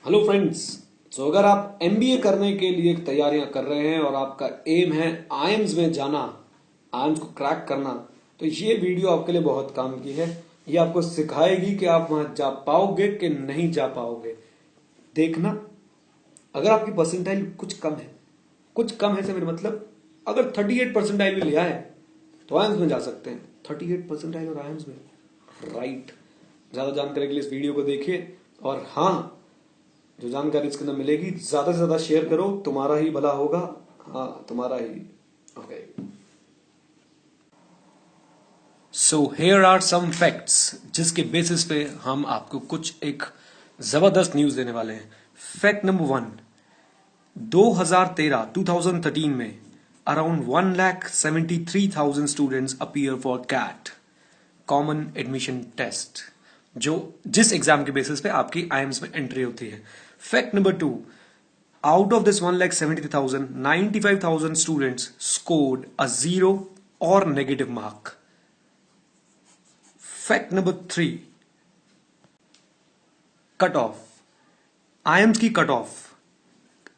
Hello friends. तो अगर आप एमबीए करने के लिए तैयारियां कर रहे हैं और आपका एम है आईएम्स में जाना, आईएम्स को क्रैक करना, तो ये वीडियो आपके लिए बहुत काम की है। ये आपको सिखाएगी कि आप वहां जा पाओगे कि नहीं जा पाओगे। देखना, अगर आपकी परसेंटाइल कुछ कम है से मेरा मतलब अगर 38 परसेंटाइल भी ले आए तो आईएम्स में जा सकते हैं। 38 परसेंटाइल और आईएम्स में, राइट। ज्यादा जानकारी के लिए इस वीडियो को देखिए और हाँ, जो जानकारी इसके अंदर मिलेगी ज्यादा से ज्यादा शेयर करो, तुम्हारा ही भला होगा। हाँ, तुम्हारा ही। Okay, so here are some facts जिसके बेसिस पे हम आपको कुछ एक जबरदस्त न्यूज देने वाले हैं। फैक्ट नंबर 1, 2013 में around 1,73,000 students appear for CAT, common admission test, जो जिस एग्जाम के बेसिस पे आपकी आईएम्स में एंट्री होती है। Fact number 2, out of this 1,73,000, 95,000 students scored a 0 और negative mark. Fact number 3, cut off, IIMs की कट ऑफ,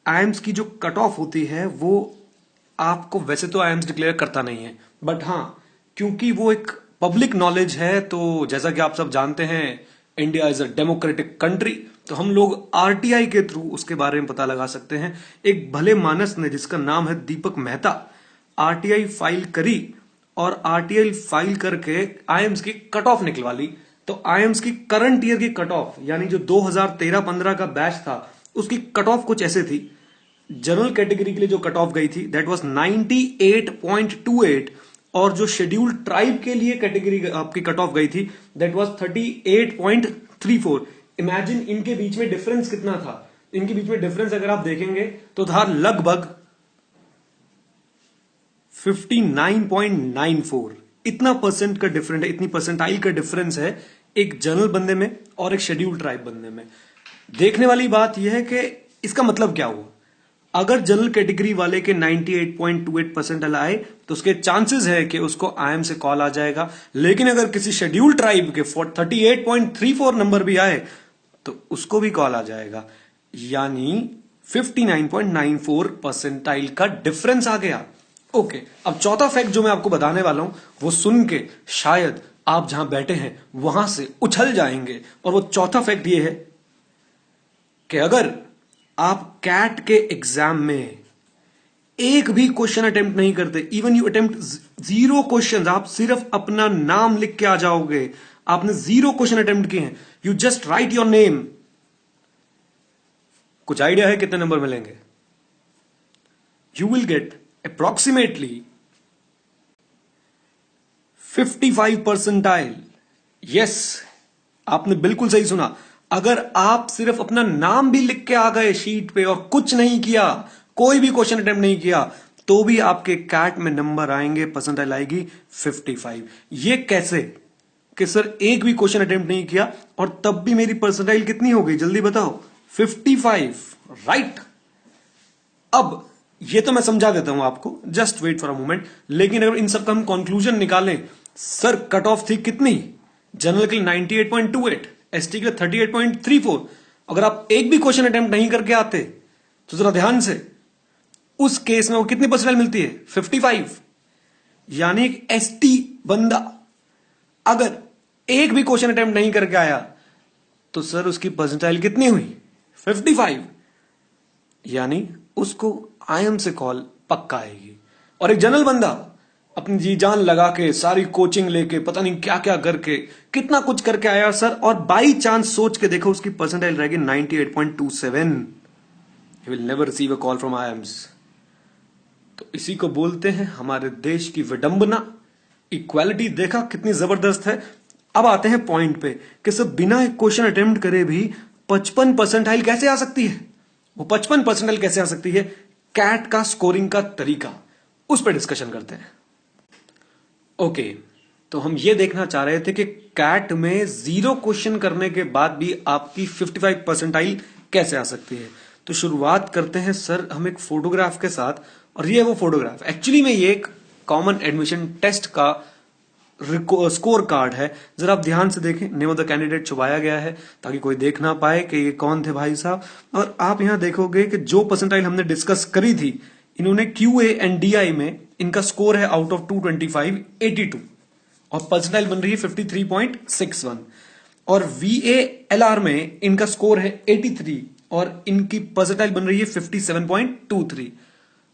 आईएम्स की जो कट ऑफ होती है वो आपको, वैसे तो आईएम्स डिक्लेयर करता नहीं है, बट हाँ, क्योंकि वो एक पब्लिक नॉलेज है, तो जैसा कि आप सब जानते हैं India is a democratic country, तो हम लोग आरटीआई के थ्रू उसके बारे में पता लगा सकते हैं। एक भले मानस ने, जिसका नाम है दीपक मेहता, आरटीआई फाइल करी और आरटीआई फाइल करके आईएम्स की कट ऑफ निकलवा ली। तो आईएम्स की करंट ईयर की कट ऑफ, यानी जो 2013-15 का बैच था, उसकी कट ऑफ कुछ ऐसे थी। जनरल कैटेगरी के लिए जो कट ऑफ गई थी दैट वाज 98.28, और जो शेड्यूल्ड ट्राइब के लिए कैटेगरी आपकी कट ऑफ गई थी दैट वाज 38.34। इमेजिन इनके बीच में डिफरेंस कितना था। इनके बीच में डिफरेंस अगर आप देखेंगे तो था लगभग 59.94। इतना परसेंट का डिफरेंस है, इतनी परसेंटाइल का डिफरेंस है एक जनरल बंदे में और एक शेड्यूल्ड ट्राइब बंदे में। देखने वाली बात यह है कि इसका मतलब क्या हुआ। अगर जनरल कैटेगरी वाले के 98.28 परसेंटाइल आए तो उसके चांसेस है कि उसको आईएम से कॉल आ जाएगा, लेकिन अगर किसी शेड्यूल्ड ट्राइब के 38.34 नंबर भी आए तो उसको भी कॉल आ जाएगा, यानी 59.94 परसेंटाइल का डिफरेंस आ गया। ओके, अब चौथा फैक्ट जो मैं आपको बताने वाला हूं वो सुन के शायद आप जहां बैठे हैं वहां से उछल जाएंगे, और वो चौथा फैक्ट ये है कि अगर आप कैट के एग्जाम में एक भी क्वेश्चन अटेम्प्ट नहीं करते, इवन यू अटेम्प्ट 0 क्वेश्चन, आप सिर्फ अपना नाम लिख के आ जाओगे, आपने 0 क्वेश्चन अटेम्प्ट किए हैं, you just right your name, कुछ आइडिया है कितने नंबर मिलेंगे? You will get approximately 55 percentile. Yes, आपने बिल्कुल सही सुना। अगर आप सिर्फ अपना नाम भी लिख के आ गए शीट पे और कुछ नहीं किया, कोई भी क्वेश्चन अटेम्प्ट नहीं किया, तो भी आपके कैट में नंबर आएंगे, परसेंटाइल आएगी 55। ये कैसे कि सर एक भी क्वेश्चन अटेम्प्ट नहीं किया और तब भी मेरी परसेंटाइल कितनी हो गई, जल्दी बताओ? 55, राइट। अब ये तो मैं समझा देता हूं आपको, just wait for a moment. लेकिन अगर इन सब का हम कंक्लूजन निकालें, सर कट ऑफ थी कितनी? जनरल के लिए 98.28, एसटी के लिए 38.34। अगर आप एक भी क्वेश्चन अटेम्प्ट नहीं करके आते तो जरा ध्यान से, उस केस में वो कितनी परसेंटाइल मिलती है? 55। यानी एक एसटी बंदा अगर एक भी क्वेश्चन अटेम्प्ट नहीं करके आया तो सर उसकी परसेंटाइल कितनी हुई? 55। यानी उसको आईएम से कॉल पक्का आएगी। और एक जनरल बंदा अपनी जी जान लगा के, सारी कोचिंग लेके, पता नहीं क्या क्या करके, कितना कुछ करके आया सर, और बाई चांस सोच के देखो उसकी परसेंटाइल रहेगी 98.27, he will never receive a call from IIMs. तो इसी को बोलते हैं हमारे देश की विडंबना। इक्वालिटी देखा कितनी जबरदस्त है। अब आते हैं पॉइंट पे कि सब बिना एक क्वेश्चन अटेम्प्ट करे भी 55 परसेंटाइल कैसे आ सकती है। वो 55 परसेंटाइल कैसे आ सकती है, कैट का स्कोरिंग का तरीका, उस पर डिस्कशन करते हैं। ओके, तो हम ये देखना चाह रहे थे कि कैट में 0 क्वेश्चन करने के बाद भी आपकी 55 परसेंटाइल कैसे आ सकती है। तो शुरुआत करते हैं सर हम एक फोटोग्राफ के साथ, और ये वो फोटोग्राफ, एक्चुअली में ये एक कॉमन एडमिशन टेस्ट का स्कोर कार्ड है, जरा आप ध्यान से देखें। नेम ऑफ द कैंडिडेट छुपाया गया है ताकि कोई देख ना पाए कि ये कौन थे भाई साहब। और आप यहां देखोगे कि जो परसेंटाइल हमने डिस्कस करी थी, इन्होंने QA एंड DI में इनका स्कोर है आउट ऑफ 225 82, और परसेंटाइल बन रही है 53.61। और VALR में इनका स्कोर है 83 और इनकी परसेंटाइल बन रही है 57.23।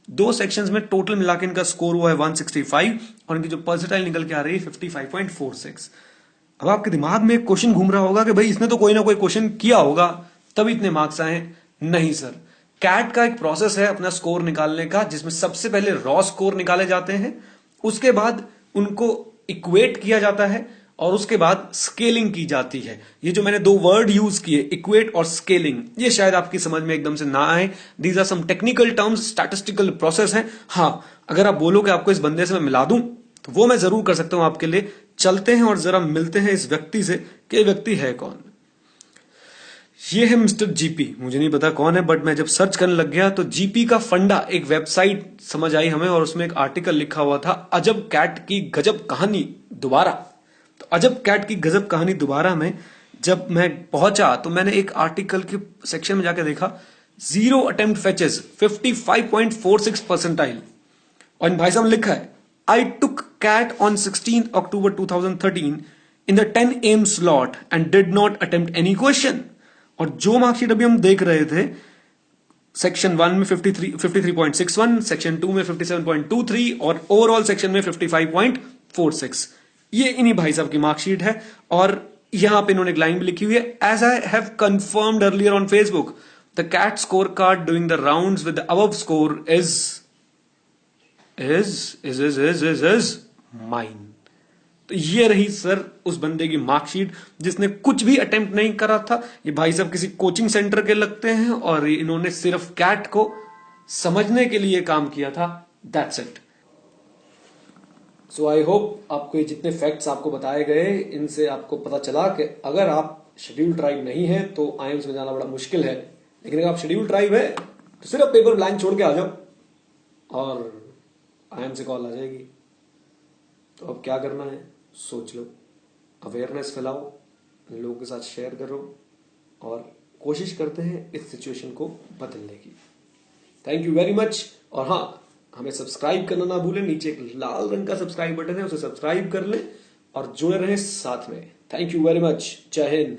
दो सेक्शंस में टोटल मिला के इनका स्कोर हुआ है 165 और इनकी जो परसेंटाइल निकल के आ रही है 55.46। अब आपके दिमाग में एक क्वेश्चन घूम रहा होगा कि भाई इसने तो कोई ना कोई क्वेश्चन किया होगा तभी इतने मार्क्स आए। नहीं सर, कैट का एक प्रोसेस है अपना स्कोर निकालने का, जिसमें सबसे पहले रॉ स्कोर निकाले जाते हैं, उसके बाद उनको इक्वेट किया जाता है और उसके बाद स्केलिंग की जाती है। ये जो मैंने दो वर्ड यूज किए, इक्वेट और स्केलिंग, ये शायद आपकी समझ में एकदम से ना आए। These are some technical terms, statistical process है। हाँ, अगर आप बोलो कि आपको इस बंदे से मैं मिला दूं तो वो मैं जरूर कर सकता हूं आपके लिए। चलते हैं और जरा मिलते हैं इस व्यक्ति से कि व्यक्ति है कौन। ये है मिस्टर जीपी। मुझे नहीं पता कौन है, बट मैं जब सर्च करने लग गया तो जीपी का फंडा एक वेबसाइट समझ आई हमें, और उसमें एक आर्टिकल लिखा हुआ था अजब कैट की गजब कहानी दोबारा। तो अजब कैट की गजब कहानी दोबारा में जब मैं पहुंचा तो मैंने एक आर्टिकल के सेक्शन में जाकर देखा, 0 अटेम्प्ट फैचेस 55.46 परसेंटाइल, और इन भाई साहब लिखा है I took CAT on 16 October 2013 in the 10 AM slot and did not attempt any question. और जो मार्कशीट अभी हम देख रहे थे, सेक्शन 1 में 53.61, सेक्शन 2 में 57.23 और ओवरऑल सेक्शन में 55.46, ये इन्हीं भाई साहब की मार्कशीट है। और यहां पे इन्होंने एक लाइन भी लिखी हुई है, as I have confirmed earlier on Facebook the CAT score card doing the rounds with the above score is mine. तो ये रही सर उस बंदे की मार्कशीट जिसने कुछ भी अटेम्प्ट नहीं करा था। ये भाई साहब किसी कोचिंग सेंटर के लगते हैं और इन्होंने सिर्फ कैट को समझने के लिए काम किया था। That's it. So I hope आपको ये जितने फैक्ट्स आपको बताए गए, इनसे आपको पता चला कि अगर आप शेड्यूल ट्राइब नहीं है तो आईएम्स में जाना बड़ा मुश्किल है, लेकिन अगर आप शेड्यूल ट्राइब है तो सिर्फ पेपर ब्लैंक छोड़ के आ जाओ और आईएम्स से कॉल आ जाएगी। तो अब क्या करना है सोच लो, अवेयरनेस फैलाओ, लोगों के साथ शेयर करो और कोशिश करते हैं इस सिचुएशन को बदलने की। Thank you very much. और हाँ, हमें सब्सक्राइब करना ना भूलें, नीचे एक लाल रंग का सब्सक्राइब बटन है, उसे सब्सक्राइब कर लें और जुड़े रहें साथ में। Thank you very much. जय हिंद।